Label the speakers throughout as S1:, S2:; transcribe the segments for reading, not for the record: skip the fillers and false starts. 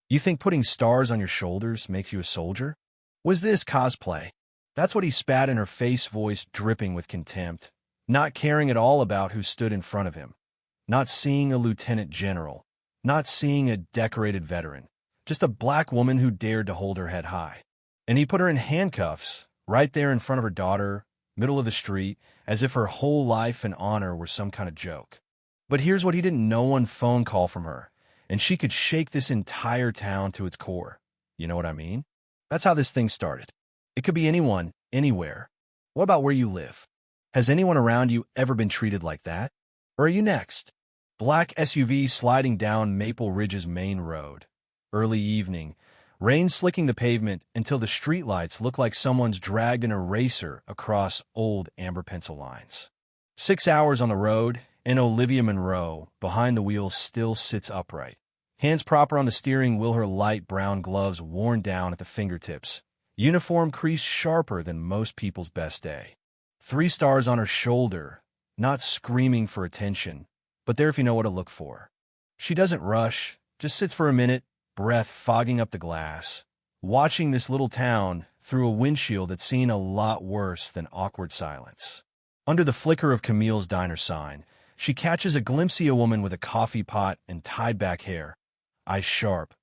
S1: You think putting stars on your shoulders makes you a soldier? Was this cosplay? That's what he spat in her face, voice dripping with contempt, not caring at all about who stood in front of him. Not seeing a lieutenant general, not seeing a decorated veteran, just a black woman who dared to hold her head high. And he put her in handcuffs, right there in front of her daughter, middle of the street, as if her whole life and honor were some kind of joke. But here's what he didn't know: one phone call from her, and she could shake this entire town to its core. You know what I mean? That's how this thing started. It could be anyone, anywhere. What about where you live? Has anyone around you ever been treated like that? Or are you next? Black SUV sliding down Maple Ridge's main road. Early evening, rain slicking the pavement until the streetlights look like someone's dragged an eraser across old amber pencil lines. 6 hours on the road, and Olivia Monroe, behind the wheel, still sits upright. Hands proper on the steering wheel, her light brown gloves worn down at the fingertips. Uniform creased sharper than most people's best day. 3 stars on her shoulder, not screaming for attention, but there if you know what to look for. She doesn't rush, just sits for a minute, breath fogging up the glass, watching this little town through a windshield that's seen a lot worse than awkward silence. Under the flicker of Camille's diner sign, she catches a glimpse of a woman with a coffee pot and tied-back hair, eyes sharp,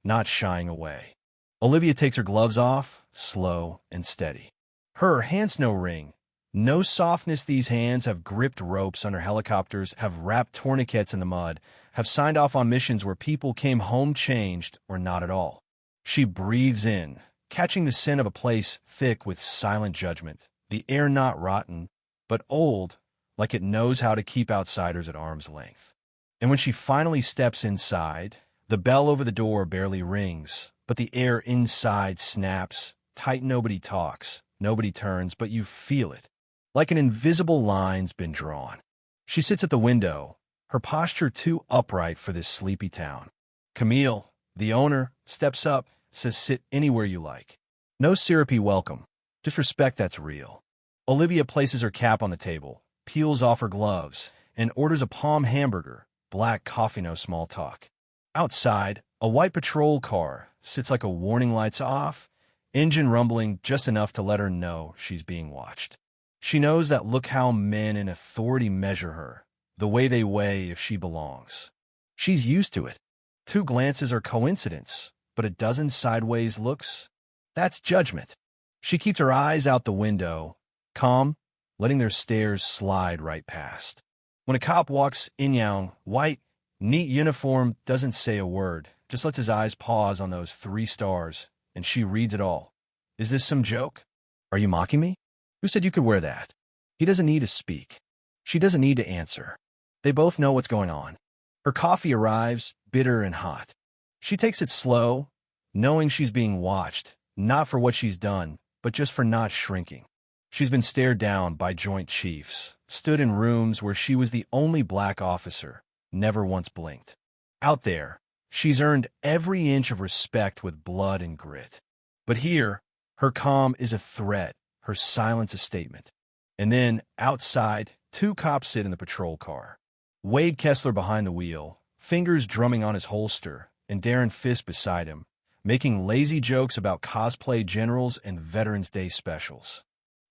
S1: not shying away. Olivia takes her gloves off, slow and steady. Her hands no ring, no softness. These hands have gripped ropes under helicopters, have wrapped tourniquets in the mud, have signed off on missions where people came home changed or not at all. She breathes in, catching the scent of a place thick with silent judgment, the air not rotten, but old, like it knows how to keep outsiders at arm's length. And when she finally steps inside, the bell over the door barely rings, but the air inside snaps, tight. Nobody talks, nobody turns, but you feel it, like an invisible line's been drawn. She sits at the window, her posture too upright for this sleepy town. Camille, the owner, steps up, says, "Sit anywhere you like. No syrupy welcome, just respect that's real." Olivia places her cap on the table, peels off her gloves, and orders a palm hamburger, black coffee, no small talk. Outside, a white patrol car sits like a warning, lights off, engine rumbling just enough to let her know she's being watched. She knows that look how men in authority measure her, the way they weigh if she belongs. She's used to it. 2 glances are coincidence, but a dozen sideways looks, that's judgment. She keeps her eyes out the window, calm, letting their stares slide right past. When a cop walks in, young, white, neat uniform, doesn't say a word, just lets his eyes pause on those 3 stars, and she reads it all. Is this some joke? Are you mocking me? Who said you could wear that? He doesn't need to speak. She doesn't need to answer. They both know what's going on. Her coffee arrives, bitter and hot. She takes it slow, knowing she's being watched, not for what she's done, but just for not shrinking. She's been stared down by Joint Chiefs, stood in rooms where she was the only black officer, never once blinked. Out there, she's earned every inch of respect with blood and grit. But here, her calm is a threat, her silence a statement. And then, outside, 2 cops sit in the patrol car. Wade Kessler behind the wheel, fingers drumming on his holster, and Darren Fisk beside him, making lazy jokes about cosplay generals and Veterans Day specials.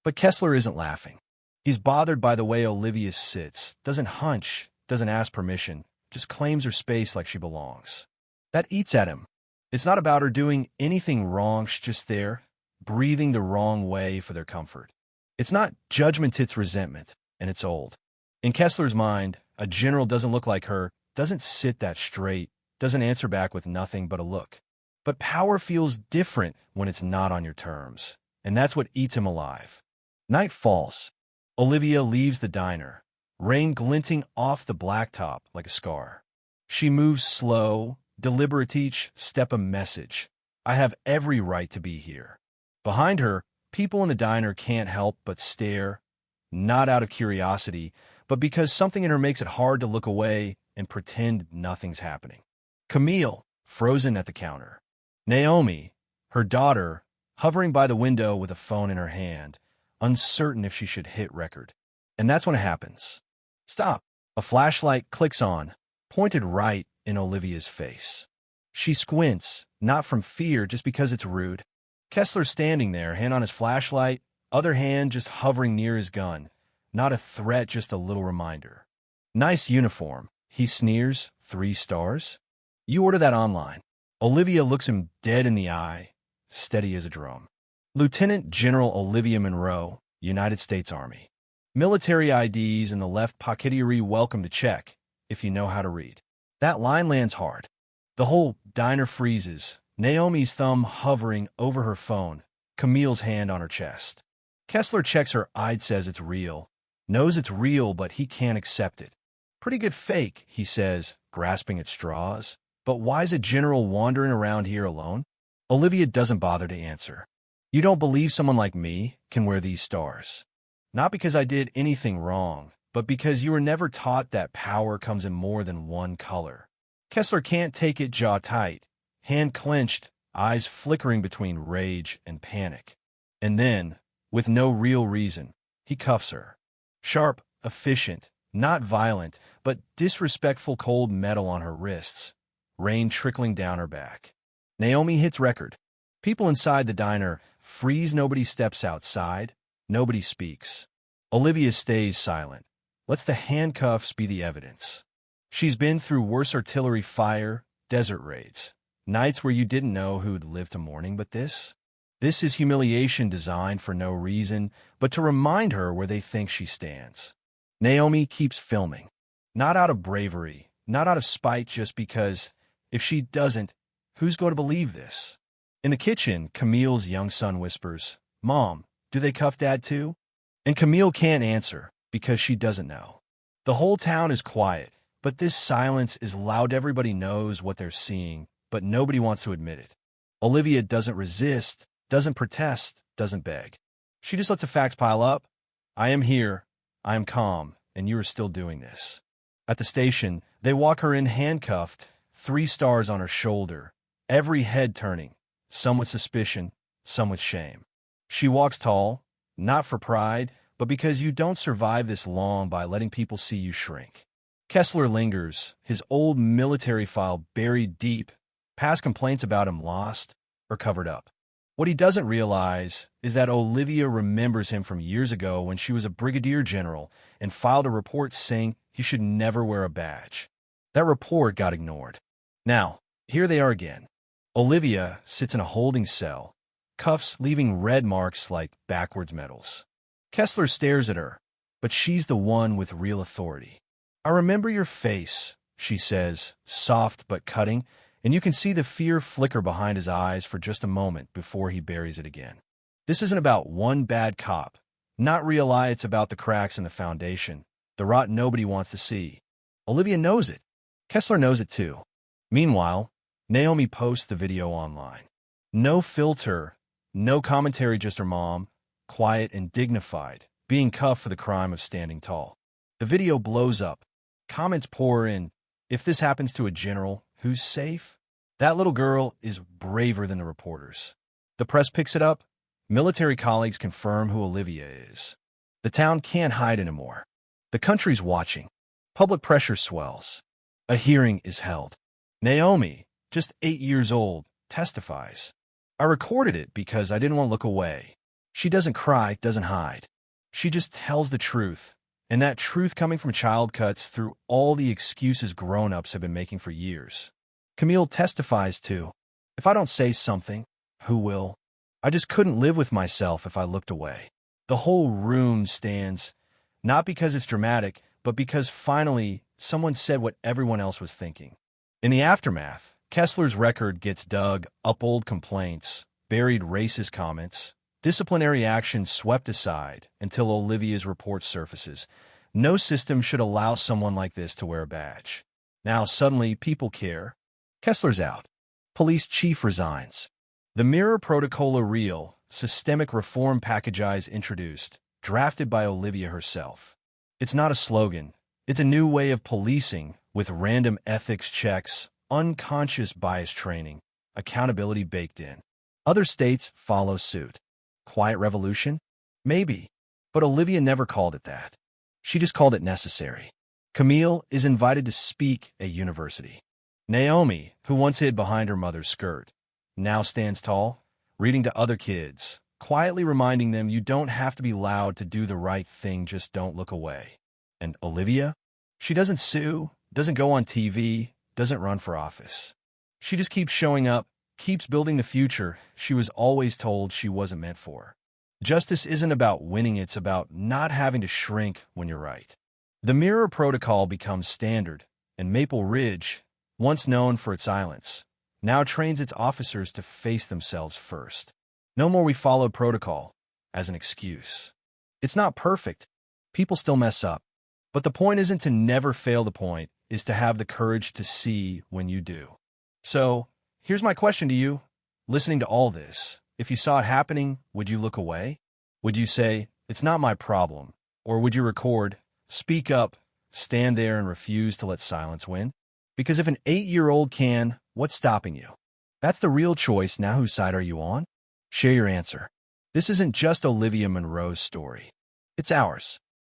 S1: But Kessler isn't laughing. He's bothered by the way Olivia sits, doesn't hunch, doesn't ask permission, just claims her space like she belongs. That eats at him. It's not about her doing anything wrong, she's just there, breathing the wrong way for their comfort. It's not judgment, it's resentment, and it's old. In Kessler's mind, a general doesn't look like her, doesn't sit that straight, doesn't answer back with nothing but a look. But power feels different when it's not on your terms, and that's what eats him alive. Night falls. Olivia leaves the diner, rain glinting off the blacktop like a scar. She moves slow, deliberate, each step a message. I have every right to be here. Behind her, people in the diner can't help but stare, not out of curiosity, but because something in her makes it hard to look away and pretend nothing's happening. Camille, frozen at the counter. Naomi, her daughter, hovering by the window with a phone in her hand, uncertain if she should hit record. And that's when it happens. Stop. A flashlight clicks on, pointed right in Olivia's face. She squints, not from fear, just because it's rude. Kessler's standing there, hand on his flashlight, other hand just hovering near his gun. Not a threat, just a little reminder. Nice uniform, he sneers. 3 stars? You order that online. Olivia looks him dead in the eye, steady as a drum. Lieutenant General Olivia Monroe, United States Army. Military IDs in the left pocket. Welcome to check, if you know how to read. That line lands hard. The whole diner freezes, Naomi's thumb hovering over her phone, Camille's hand on her chest. Kessler checks her ID, says it's real. Knows it's real, but he can't accept it. Pretty good fake, he says, grasping at straws. But why's a general wandering around here alone? Olivia doesn't bother to answer. You don't believe someone like me can wear these stars? Not because I did anything wrong, but because you were never taught that power comes in more than one color. Kessler can't take it, jaw tight, hand clenched, eyes flickering between rage and panic. And then, with no real reason, he cuffs her. Sharp, efficient, not violent, but disrespectful cold metal on her wrists, rain trickling down her back. Naomi hits record. People inside the diner freeze. Nobody steps outside. Nobody speaks. Olivia stays silent. Lets the handcuffs be the evidence. She's been through worse artillery fire, desert raids, nights where you didn't know who'd live to morning, but this is humiliation designed for no reason, but to remind her where they think she stands. Naomi keeps filming. Not out of bravery, not out of spite, just because, if she doesn't, who's going to believe this? In the kitchen, Camille's young son whispers, "Mom, do they cuff Dad too?" And Camille can't answer, because she doesn't know. The whole town is quiet, but this silence is loud. Everybody knows what they're seeing, but nobody wants to admit it. Olivia doesn't resist, doesn't protest, doesn't beg. She just lets the facts pile up. I am here, I am calm, and you are still doing this. At the station, they walk her in handcuffed, 3 stars on her shoulder, every head turning, some with suspicion, some with shame. She walks tall, not for pride, but because you don't survive this long by letting people see you shrink. Kessler lingers, his old military file buried deep, past complaints about him lost or covered up. What he doesn't realize is that Olivia remembers him from years ago when she was a brigadier general and filed a report saying he should never wear a badge. That report got ignored. Now, here they are again. Olivia sits in a holding cell, cuffs leaving red marks like backwards medals. Kessler stares at her, but she's the one with real authority. I remember your face, she says, soft but cutting, and you can see the fear flicker behind his eyes for just a moment before he buries it again. This isn't about one bad cop. Not real lie, it's about the cracks in the foundation, the rot nobody wants to see. Olivia knows it. Kessler knows it too. Meanwhile, Naomi posts the video online. No filter, no commentary, just her mom, quiet and dignified, being cuffed for the crime of standing tall. The video blows up. Comments pour in. If this happens to a general, who's safe? That little girl is braver than the reporters. The press picks it up. Military colleagues confirm who Olivia is. The town can't hide anymore. The country's watching. Public pressure swells. A hearing is held. Naomi, just 8 years old, testifies. I recorded it because I didn't want to look away. She doesn't cry, doesn't hide. She just tells the truth. And that truth coming from child cuts through all the excuses grown-ups have been making for years. Camille testifies too. If I don't say something, who will? I just couldn't live with myself if I looked away. The whole room stands, not because it's dramatic, but because finally someone said what everyone else was thinking. In the aftermath, Kessler's record gets dug up, old complaints, buried racist comments, disciplinary action swept aside until Olivia's report surfaces. No system should allow someone like this to wear a badge. Now suddenly people care. Kessler's out. Police chief resigns. The Mirror Protocol, a real, systemic reform package is introduced, drafted by Olivia herself. It's not a slogan. It's a new way of policing with random ethics checks, unconscious bias training, accountability baked in. Other states follow suit. Quiet revolution? Maybe. But Olivia never called it that. She just called it necessary. Camille is invited to speak at university. Naomi, who once hid behind her mother's skirt, now stands tall, reading to other kids, quietly reminding them you don't have to be loud to do the right thing, just don't look away. And Olivia? She doesn't sue, doesn't go on TV, doesn't run for office. She just keeps showing up, keeps building the future she was always told she wasn't meant for. Justice isn't about winning, it's about not having to shrink when you're right. The mirror protocol becomes standard, and Maple Ridge, once known for its silence, now trains its officers to face themselves first. No more "we followed protocol" as an excuse. It's not perfect. People still mess up. But the point isn't to never fail. The point is to have the courage to see when you do. So, here's my question to you. Listening to all this, if you saw it happening, would you look away? Would you say, "It's not my problem"? Or would you record, speak up, stand there and refuse to let silence win? Because if an 8-year-old can, what's stopping you? That's the real choice. Now, whose side are you on? Share your answer. This isn't just Olivia Monroe's story. It's ours.